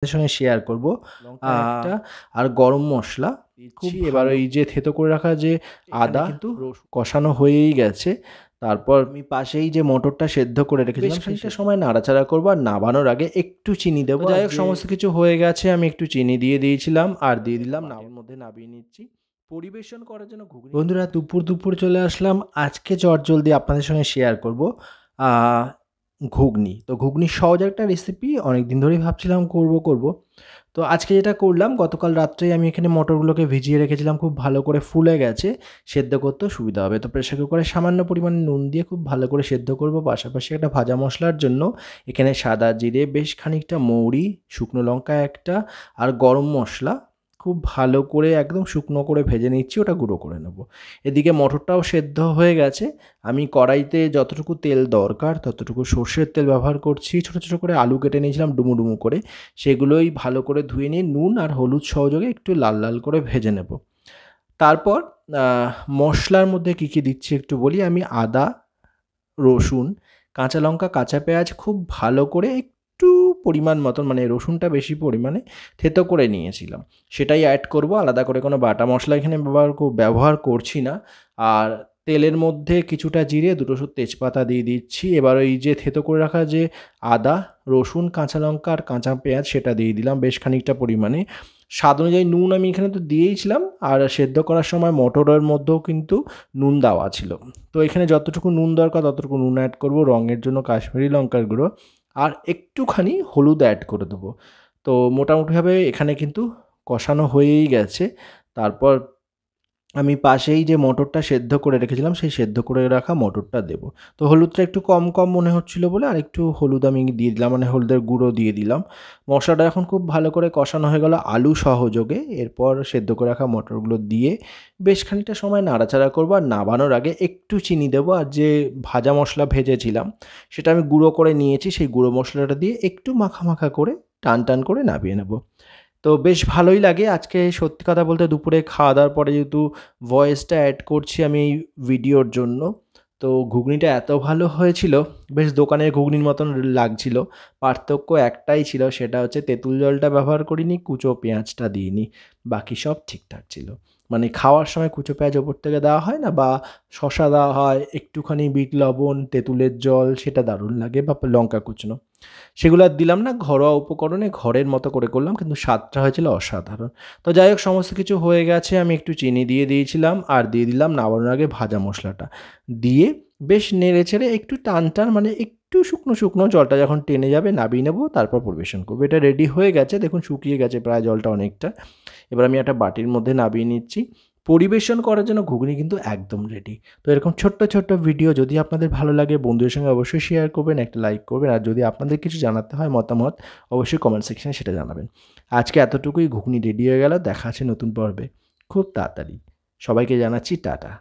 আপনাদের সঙ্গে শেয়ার করব। লঙ্কা একটা আর গরম মশলা দিচ্ছি। এবার এই যে থেতো করে রাখা যে আদা কিন্তু কষানো হয়েই গেছে। তারপর আমি পাশেই যে মটরটা সেদ্ধ করে রেখেছিলাম সেটা সময় নাড়াচাড়া করবো, আর নাবানোর আগে একটু চিনি দেবো। যাই হোক, সমস্ত কিছু হয়ে গেছে, আমি একটু চিনি দিয়ে দিয়েছিলাম আর দিয়ে দিলাম নাড়ার মধ্যে নাবিয়ে নিচ্ছি পরিবেশন করার জন্য ঘুগনি। বন্ধুরা, দুপুর চলে আসলাম। আজকে চটজলদি আপনাদের সঙ্গে শেয়ার করব ঘুগনি। তো ঘুগনির সহজ একটা রেসিপি, অনেক দিন ধরেই ভাবছিলাম করব। তো আজকে যেটা করলাম, গতকাল রাত্রেই আমি এখানে মটরগুলোকে ভিজিয়ে রেখেছিলাম, খুব ভালো করে ফুলে গেছে, সেদ্ধ করতেও সুবিধা হবে। তো প্রেসার কুকারে সামান্য পরিমাণে নুন দিয়ে খুব ভালো করে সেদ্ধ করব। পাশাপাশি একটা ভাজা মশলার জন্য এখানে সাদা জিরে, বেশ খানিকটা মৌরি, শুকনো লঙ্কা একটা আর গরম মশলা খুব ভালো করে একদম শুকনো করে ভেজে নিচ্ছি, ওটা গুঁড়ো করে নেব। এদিকে মটরটাও সেদ্ধ হয়ে গেছে। আমি কড়াইতে যতটুকু তেল দরকার ততটুকু সর্ষের তেল ব্যবহার করছি। ছোটো ছোটো করে আলু কেটে নিয়েছিলাম ডুমো ডুমো করে, সেগুলোই ভালো করে ধুয়ে নিয়ে নুন আর হলুদ সহযোগে একটু লাল লাল করে ভেজে নেব। তারপর মশলার মধ্যে কী কী দিচ্ছি একটু বলি। আমি আদা, রসুন, কাঁচা লঙ্কা, কাঁচা পেঁয়াজ খুব ভালো করে একটু পরিমাণ মতন, মানে রসুনটা বেশি পরিমাণে থেতো করে নিয়েছিলাম, সেটাই অ্যাড করব। আলাদা করে কোনো বাটা মশলা এখানে ব্যবহার করছি না। আর তেলের মধ্যে কিছুটা জিরে, দুটো তেজপাতা দিয়ে দিচ্ছি। এবার ওই যে থেতো করে রাখা যে আদা, রসুন, কাঁচা লঙ্কা আর কাঁচা পেঁয়াজ সেটা দিয়ে দিলাম বেশ খানিকটা পরিমাণে। স্বাদ অনুযায়ী নুন আমি এখানে তো দিয়েইছিলাম, আর সেদ্ধ করার সময় মটরের মধ্যেও কিন্তু নুন দেওয়া ছিল। তো এখানে যতটুকু নুন দরকার ততটুকু নুন অ্যাড করব, রঙের জন্য কাশ্মীরি লঙ্কার গুঁড়ো আর একটুখানি হলুদ অ্যাড করে দেবো। তো মোটামুটিভাবে এখানে কিন্তু কষানো হয়েই গেছে। তারপর আমি পাশেই যে মটরটা সেদ্ধ করে রেখেছিলাম সেই সেদ্ধ করে রাখা মটরটা দেবো। তো হলুদটা একটু কম মনে হচ্ছিলো বলে আর একটু হলুদ আমি দিয়ে দিলাম, মানে হলুদের গুঁড়ো দিয়ে দিলাম। মশলাটা এখন খুব ভালো করে কষানো হয়ে গেল আলু সহযোগে। এরপর সেদ্ধ করে রাখা মটরগুলো দিয়ে বেশ খানিকটা সময় নাড়াচাড়া করবো, আর নাবানোর আগে একটু চিনি দেবো। আর যে ভাজা মশলা ভেজেছিলাম সেটা আমি গুঁড়ো করে নিয়েছি, সেই গুঁড়ো মশলাটা দিয়ে একটু মাখা করে টান করে নামিয়ে নেব। তো বেশ ভালোই লাগে। আজকে সত্যি কথা বলতে দুপুরে খাওয়া দাওয়ার পরে যেহেতু ভয়েসটা অ্যাড করছি আমি এই ভিডিওর জন্য, তো ঘুগনিটা এত ভালো হয়েছিল, বেশ দোকানের ঘুগনির মতন লাগছিল। পার্থক্য একটাই ছিল, সেটা হচ্ছে তেঁতুল জলটা ব্যবহার করিনি, কুচো পেঁয়াজটা দিইনি, বাকি সব ঠিকঠাক ছিল। মানে খাওয়ার সময় কুচো পেঁয়াজ ওপর থেকে দেওয়া হয় না, বা শসা দেওয়া হয়, একটুখানি বিট লবণ, তেঁতুলের জল, সেটা দারুণ লাগে, বা লঙ্কা কুচনো, সেগুলো আর দিলাম না। ঘরোয়া উপকরণে ঘরের মতো করে করলাম, কিন্তু স্বাদটা হয়েছিল অসাধারণ। তো যাই হোক, সমস্ত কিছু হয়ে গেছে। আমি একটু চিনি দিয়ে দিয়েছিলাম আর দিয়ে দিলাম নামানোর আগে ভাজা মশলাটা দিয়ে বেশ নেড়ে ছেড়ে একটু টান মানে একটু শুকনো জলটা যখন টেনে যাবে নামিয়ে নেবো, তারপর পরিবেশন করবো। এটা রেডি হয়ে গেছে, দেখুন শুকিয়ে গেছে প্রায় জলটা অনেকটা। এবার আমি একটা বাটির মধ্যে নামিয়ে নিচ্ছি। পরিবেশন করার জন্য ঘুগনি কিন্তু একদম রেডি। তো এরকম ছোট্ট ভিডিও যদি আপনাদের ভালো লাগে বন্ধুদের সঙ্গে অবশ্যই শেয়ার করবেন, একটা লাইক করবেন, আর যদি আপনাদের কিছু জানাতে হয় মতামত অবশ্যই কমেন্ট সেকশনে সেটা জানাবেন। আজকে এতটুকুই, ঘুগনি রেডি হয়ে গেল। দেখা আছে নতুন পর্বে খুব তাড়াতাড়ি। সবাইকে জানাচ্ছি টাটা।